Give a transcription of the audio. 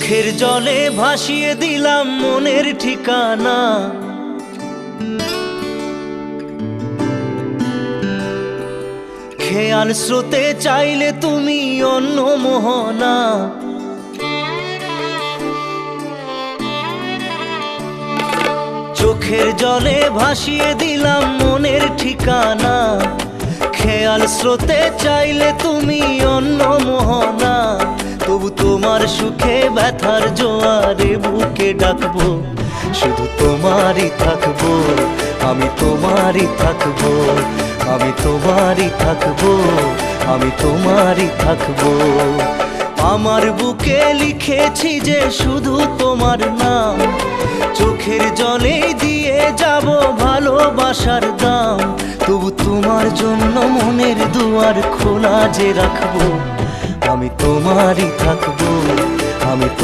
চোখের জলে ভাসিয়ে দিলাম মনের ঠিকানা। খেয়াল স্রোতে চাইলে তুমি অন্য মোহনা। চোখের জলে ভাসিয়ে দিলাম মনের ঠিকানা। খেয়াল স্রোতে চাইলে তুমি অন্য মোহনা। তবু তোমার সুখে ব্যথার জোয়ারে বুকে ডাকবো, শুধু তোমারই থাকবো, আমি তোমারই থাকবো, আমি তোমারই থাকবো, আমি তোমারই থাকবো। আমার বুকে লিখেছি যে শুধু তোমার নাম, চোখের জলে দিয়ে যাব ভালোবাসার দাম। তবু তোমার জন্য মনের দুয়ার খোলা যে রাখবো, আমি তোমারই থাকবো, আমি